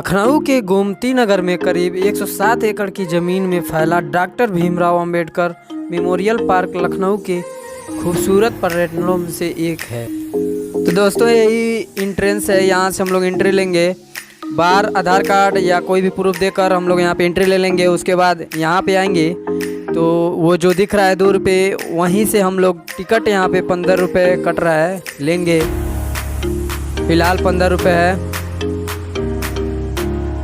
लखनऊ के गोमती नगर में करीब 107 एकड़ की ज़मीन में फैला doctor Bhimrao Ambedkar memorial park Lucknow के खूबसूरत पर्यटनों में से एक है। तो दोस्तों यही इंट्रेंस है, यहाँ से हम लोग एंट्री लेंगे। बाहर आधार कार्ड या कोई भी प्रूफ देकर हम लोग यहाँ पे एंट्री ले लेंगे। उसके बाद यहाँ पे आएंगे तो वो जो दिख रहा है दूर पे, वहीं से हम लोग टिकट यहाँ पे 15 रुपये कट रहा है, लेंगे। फ़िलहाल 15 रुपये है।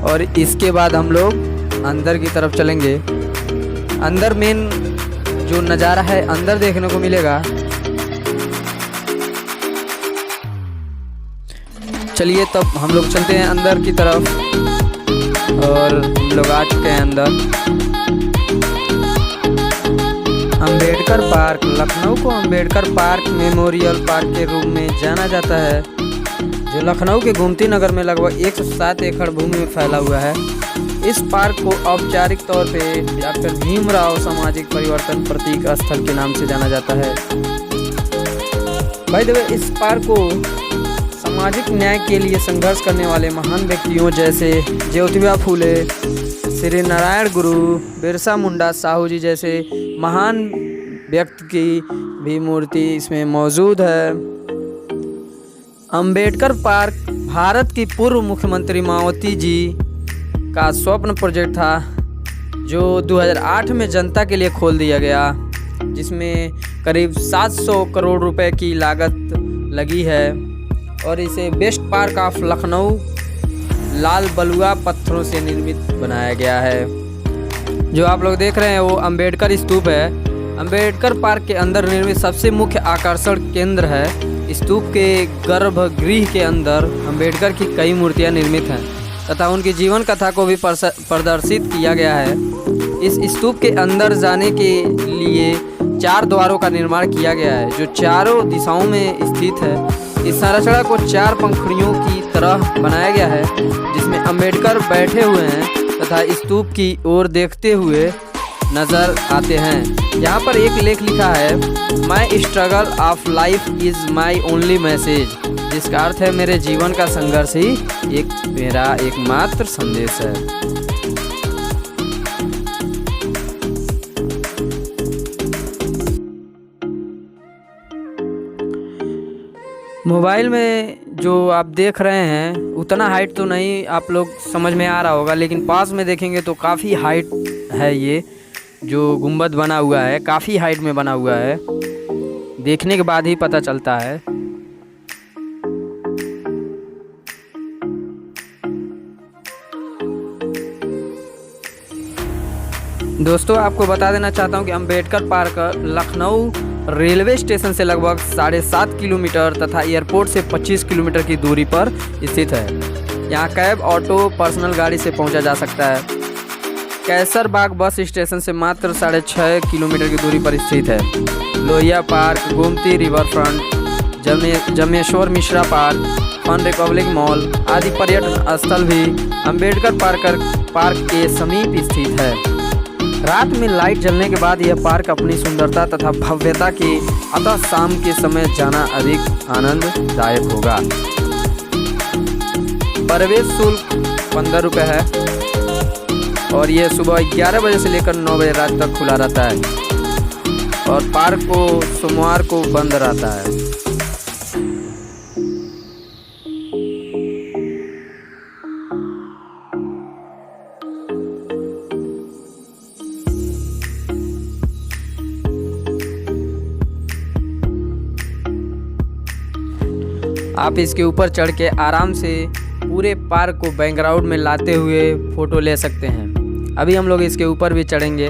और इसके बाद हम लोग अंदर की तरफ चलेंगे। अंदर मेन जो नज़ारा है अंदर देखने को मिलेगा। चलिए तब हम लोग चलते हैं अंदर की तरफ। और हम लोग आ चुके हैं अंदर। अंबेडकर पार्क लखनऊ को अंबेडकर पार्क मेमोरियल पार्क के रूप में जाना जाता है, जो लखनऊ के गोमती नगर में लगभग 107 एकड़ भूमि में फैला हुआ है। इस पार्क को औपचारिक तौर पे डॉक्टर भीमराव सामाजिक परिवर्तन प्रतीक स्थल के नाम से जाना जाता है। भाई देखो, इस पार्क को सामाजिक न्याय के लिए संघर्ष करने वाले महान व्यक्तियों जैसे ज्योतिबा फूले, श्री नारायण गुरु, बिरसा मुंडा साहू जी जैसे महान व्यक्ति की भी मूर्ति इसमें मौजूद है। अंबेडकर पार्क भारत की पूर्व मुख्यमंत्री मायावती जी का स्वप्न प्रोजेक्ट था, जो 2008 में जनता के लिए खोल दिया गया, जिसमें करीब 700 करोड़ रुपए की लागत लगी है। और इसे बेस्ट पार्क ऑफ लखनऊ लाल बलुआ पत्थरों से निर्मित बनाया गया है। जो आप लोग देख रहे हैं वो अंबेडकर स्तूप है। अंबेडकर पार्क के अंदर निर्मित सबसे मुख्य आकर्षण केंद्र है। स्तूप के गर्भगृह के अंदर अंबेडकर की कई मूर्तियां निर्मित हैं तथा उनकी जीवन कथा को भी प्रदर्शित किया गया है। इस स्तूप के अंदर जाने के लिए 4 द्वारों का निर्माण किया गया है, जो चारों दिशाओं में स्थित है। इस संरचना को 4 पंखुड़ियों की तरह बनाया गया है, जिसमें अंबेडकर बैठे हुए हैं तथा स्तूप की ओर देखते हुए नजर आते हैं। यहाँ पर एक लेख लिखा है, माई struggle of life is my only message, जिसका अर्थ है मेरे जीवन का संघर्ष ही मेरा एकमात्र संदेश है। मोबाइल में जो आप देख रहे हैं उतना हाइट तो नहीं आप लोग समझ में आ रहा होगा, लेकिन पास में देखेंगे तो काफ़ी हाइट है। ये जो गुंबद बना हुआ है काफ़ी हाइट में बना हुआ है, देखने के बाद ही पता चलता है। दोस्तों आपको बता देना चाहता हूँ कि Ambedkar park Lucknow railway station से लगभग 7.5 किलोमीटर तथा एयरपोर्ट से 25 किलोमीटर की दूरी पर स्थित है। यहाँ कैब, ऑटो, पर्सनल गाड़ी से पहुँचा जा सकता है। कैसरबाग बस स्टेशन से मात्र 6.5 किलोमीटर की दूरी पर स्थित है। Lohia Park, Gomti River Front, Janeshwar Mishra Park, Fun Republic Mall आदि पर्यटन स्थल भी अंबेडकर पार्क के समीप स्थित है। रात में लाइट जलने के बाद यह पार्क अपनी सुंदरता तथा भव्यता के अतः शाम के समय जाना अधिक आनंददायक होगा। प्रवेश शुल्क 15 रुपये है और यह सुबह 11 बजे से लेकर 9 बजे रात तक खुला रहता है और पार्क को सोमवार को बंद रहता है। आप इसके ऊपर चढ़ के आराम से पूरे पार्क को बैकग्राउंड में लाते हुए फ़ोटो ले सकते हैं। अभी हम लोग इसके ऊपर भी चढ़ेंगे।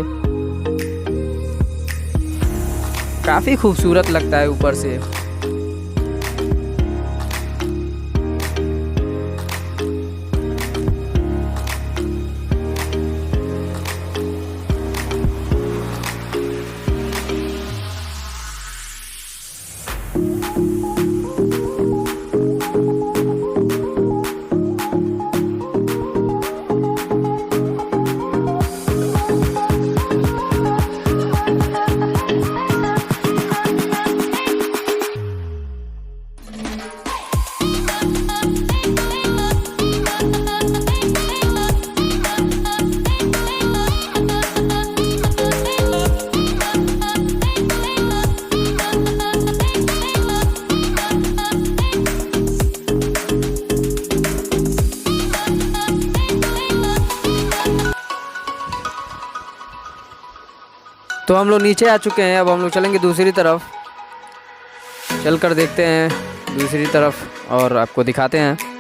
काफ़ी खूबसूरत लगता है ऊपर से। तो हम लोग नीचे आ चुके हैं, अब हम लोग चलेंगे दूसरी तरफ। चल कर देखते हैं दूसरी तरफ और आपको दिखाते हैं।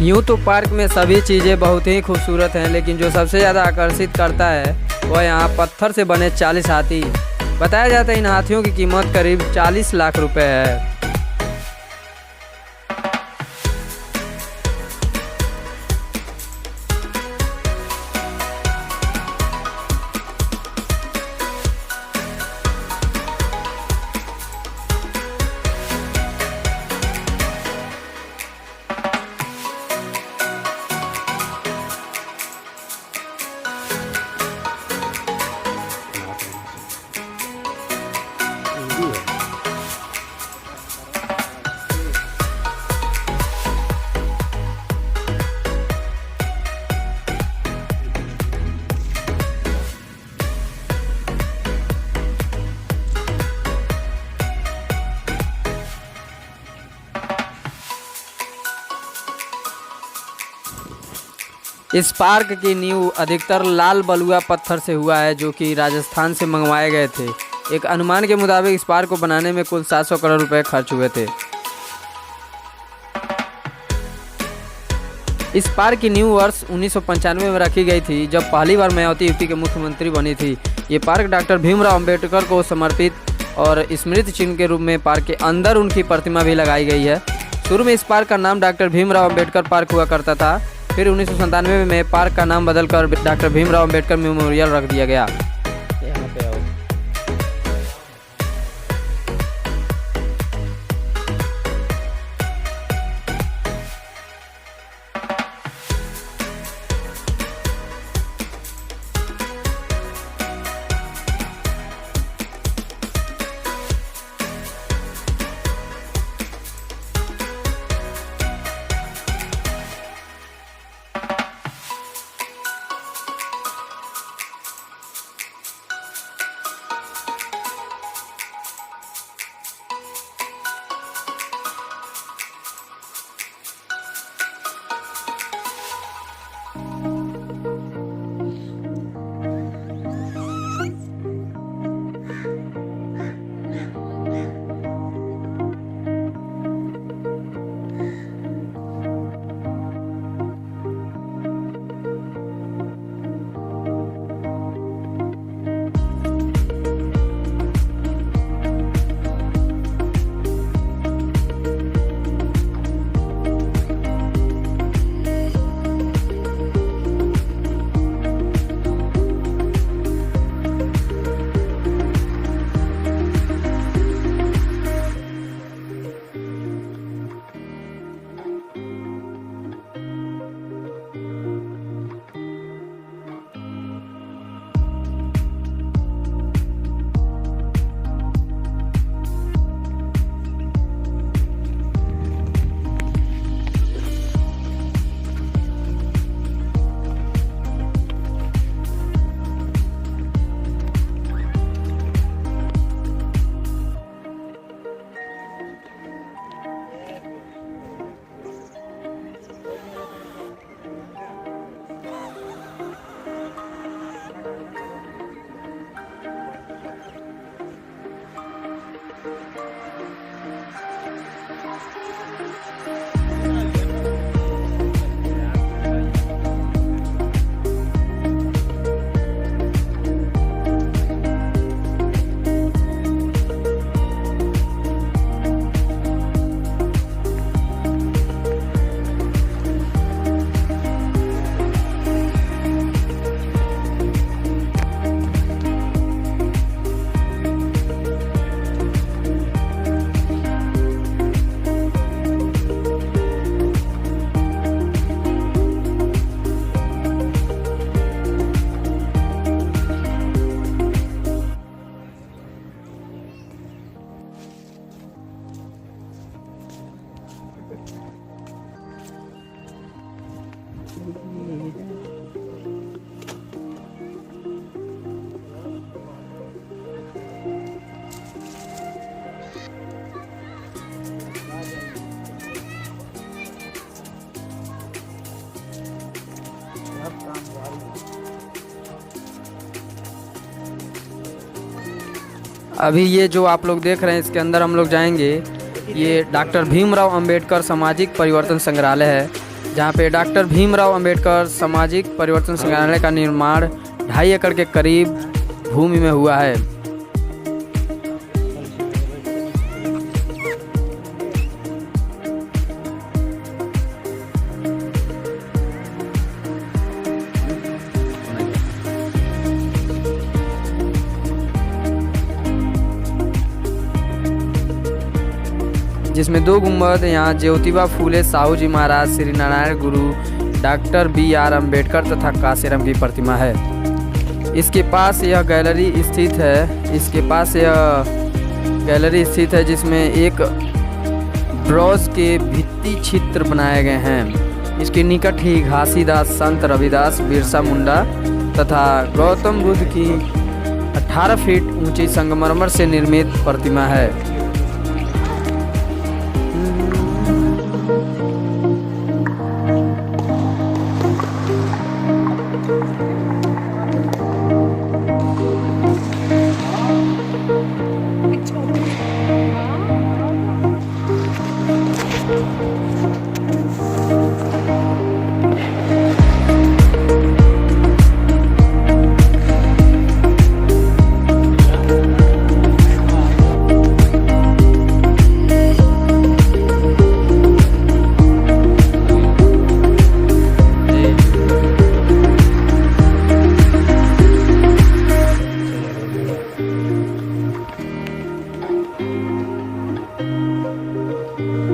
यूँ तो पार्क में सभी चीज़ें बहुत ही खूबसूरत हैं, लेकिन जो सबसे ज़्यादा आकर्षित करता है वह यहाँ पत्थर से बने 40 हाथी। बताया जाता है इन हाथियों की कीमत करीब 40 लाख रुपए है। इस पार्क की नींव अधिकतर लाल बलुआ पत्थर से हुआ है, जो कि राजस्थान से मंगवाए गए थे। एक अनुमान के मुताबिक इस पार्क को बनाने में कुल 700 करोड़ रुपए खर्च हुए थे। इस पार्क की नींव वर्ष 1995 में रखी गई थी, जब पहली बार मायावती यूपी के मुख्यमंत्री बनी थी। ये पार्क डॉक्टर भीमराव अंबेडकर को समर्पित और स्मृति चिन्ह के रूप में पार्क के अंदर उनकी प्रतिमा भी लगाई गई है। शुरू में इस पार्क का नाम डॉक्टर भीमराव अंबेडकर पार्क हुआ करता था, फिर 1997 में पार्क का नाम बदलकर डॉक्टर भीमराव अंबेडकर मेमोरियल रख दिया गया। यहाँ पे आओ। अभी ये जो आप लोग देख रहे हैं इसके अंदर हम लोग जाएंगे। ये डॉक्टर भीमराव अंबेडकर सामाजिक परिवर्तन संग्रहालय है, जहाँ पे डॉक्टर भीमराव अंबेडकर सामाजिक परिवर्तन संग्रहालय का निर्माण 2.5 एकड़ के करीब भूमि में हुआ है। जिसमें 2 गुंबद, यहाँ ज्योतिबा फूले साहू जी महाराज, श्री नारायण गुरु, डॉक्टर BR अम्बेडकर तथा कांशीराम की प्रतिमा है। इसके पास यह गैलरी स्थित है, जिसमें एक ब्रॉन्ज के भित्ति चित्र बनाए गए हैं। इसके निकट ही घासीदास, संत रविदास, बिरसा मुंडा तथा गौतम बुद्ध की 18 फीट ऊंची संगमरमर से निर्मित प्रतिमा है।